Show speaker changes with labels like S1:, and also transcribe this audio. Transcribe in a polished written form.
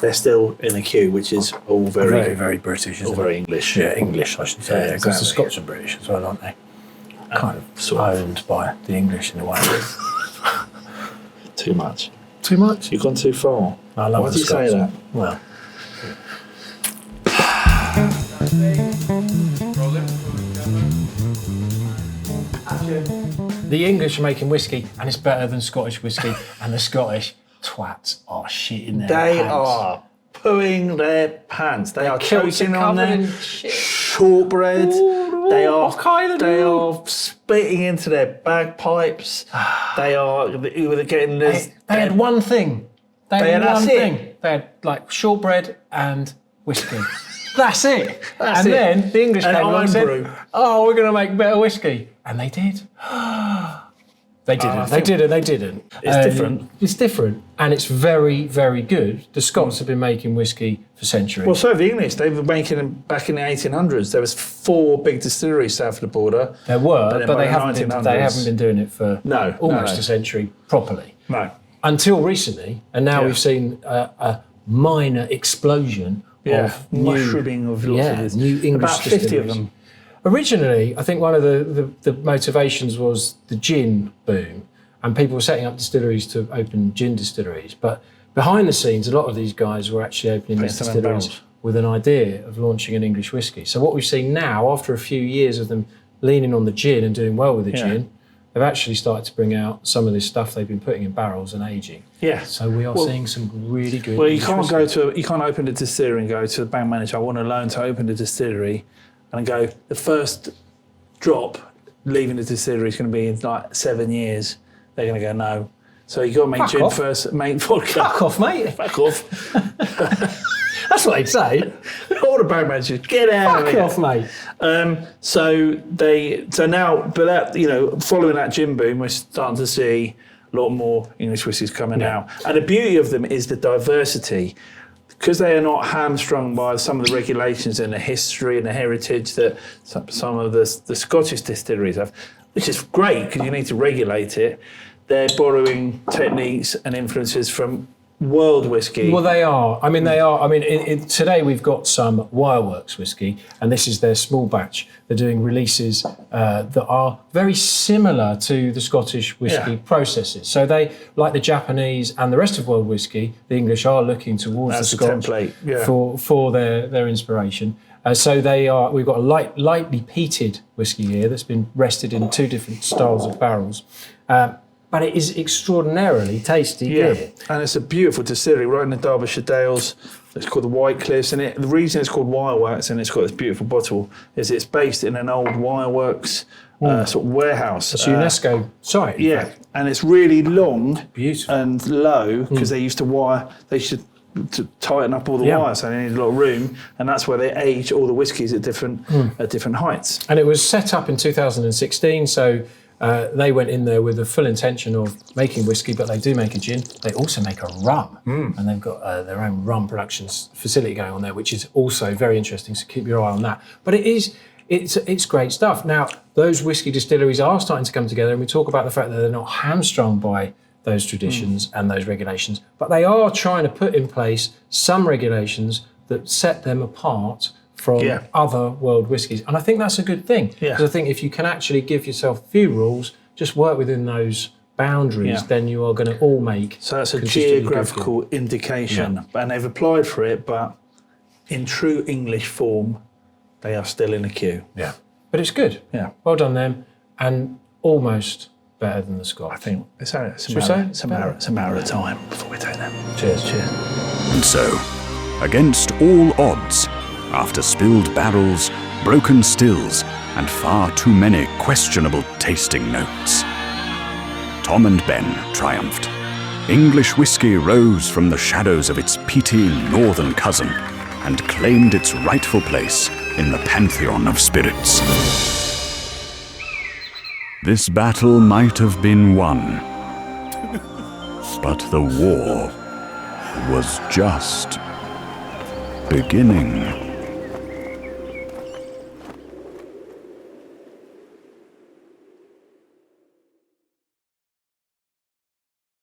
S1: they're still in the queue, which is all very,
S2: very British, isn't
S1: all
S2: it?
S1: very English.
S2: Yeah, English, I should say.
S1: Yeah,
S2: Because the
S1: exactly.
S2: Scots are British as well, aren't they? Kind of
S1: sort of.
S2: owned by the English in a way.
S1: Too much.
S2: Too much?
S1: You've gone too far.
S2: I love
S1: Why
S2: the
S1: do you say
S2: Scots.
S1: that?
S2: Well, the English are making whiskey, and it's better than Scottish whiskey, and the Scottish twats are shitting their
S1: They
S2: pants.
S1: are pooing their pants. They are
S2: kilts are
S1: choking on
S2: covered
S1: their
S2: in shit.
S1: shortbread. They
S2: off Kylie.
S1: are spitting into their bagpipes. They are getting this.
S2: They had one thing. They had
S1: that's
S2: one
S1: it.
S2: thing. They had like shortbread and whiskey. That's it.
S1: That's
S2: and
S1: it.
S2: then the English
S1: And
S2: came along and said,
S1: Irn-Bru.
S2: "Oh, we're going to make better whiskey," and they did. They didn't. They didn't.
S1: It's different.
S2: It's different, and it's very, very good. The Scots have been making whiskey for centuries.
S1: Well, so have the English. They were making them back in the 1800s. There was 4 big distilleries south of the border.
S2: there were,
S1: then
S2: but
S1: by
S2: they
S1: the
S2: haven't been.
S1: 1900s
S2: They haven't been doing it for almost
S1: no.
S2: a century properly.
S1: No.
S2: Until recently, and now
S1: Yeah.
S2: we've seen a minor explosion of
S1: mushrooming of lots of this.
S2: new English
S1: About 50 of
S2: distilleries.
S1: them.
S2: Originally, I think one of the motivations was the gin boom, and people were setting up distilleries to open gin distilleries. But behind the scenes, a lot of these guys were actually opening these
S1: Putting them in
S2: distilleries
S1: barrels.
S2: with an idea of launching an English whiskey. So what we've seen now, after a few years of them leaning on the gin and doing well with the gin, they've actually started to bring out some of this stuff they've been putting in barrels and aging.
S1: Yeah.
S2: So we are seeing some really good.
S1: Well, you
S2: English
S1: can't
S2: whiskey.
S1: you can't open a distillery and go to the bank manager, I want a loan to open a distillery, and go, the first drop leaving the distillery is going to be in like 7 years. They're going to go, no. So you got to make
S2: Fuck
S1: gin
S2: off.
S1: first, make vodka.
S2: Fuck off, mate.
S1: Fuck off.
S2: That's what they'd say.
S1: All the bank managers, get out of
S2: Fuck
S1: here.
S2: off, mate.
S1: So now, but that, following that gin boom, we're starting to see a lot more English whiskies coming out. And the beauty of them is the diversity. Because they are not hamstrung by some of the regulations and the history and the heritage that some of the Scottish distilleries have, which is great because you need to regulate it. They're borrowing techniques and influences from world whiskey.
S2: Well, they are. I mean, they are. I mean, today we've got some Wireworks whiskey, and this is their small batch. They're doing releases that are very similar to the Scottish whiskey processes. So they, like the Japanese and the rest of world whiskey, the English are looking towards
S1: That's
S2: the
S1: the
S2: Scotch
S1: template,
S2: for their inspiration. So they are. We've got a lightly peated whiskey here that's been rested in 2 different styles of barrels. But it is extraordinarily tasty beer.
S1: And it's a beautiful distillery right in the Derbyshire Dales. It's called the White Cliffs, and the reason it's called Wireworks and it's got this beautiful bottle is it's based in an old Wireworks sort of warehouse.
S2: It's UNESCO site.
S1: Yeah, and it's really long
S2: Beautiful.
S1: and low because they used to tighten up all the wires, so they needed a lot of room, and that's where they age all the whiskies at different heights.
S2: And it was set up in 2016, so they went in there with the full intention of making whiskey, but they do make a gin. They also make a rum, and they've got their own rum production facility going on there, which is also very interesting, so keep your eye on that. But it's great stuff. Now, those whiskey distilleries are starting to come together, and we talk about the fact that they're not hamstrung by those traditions and those regulations, but they are trying to put in place some regulations that set them apart from other world whiskies. And I think that's a good thing. Because I think if you can actually give yourself a few rules, just work within those boundaries, then you are going to all make.
S1: So that's a
S2: consistently good
S1: geographical indication. And they've applied for it, but in true English form, they are still in the queue.
S2: Yeah. But it's good.
S1: Yeah.
S2: Well done them. And almost better than the Scotch.
S1: I think it's a matter of time before we take them.
S2: Cheers.
S3: And so, against all odds, after spilled barrels, broken stills, and far too many questionable tasting notes, Tom and Ben triumphed. English whiskey rose from the shadows of its peaty northern cousin and claimed its rightful place in the pantheon of spirits. This battle might have been won, but the war was just beginning.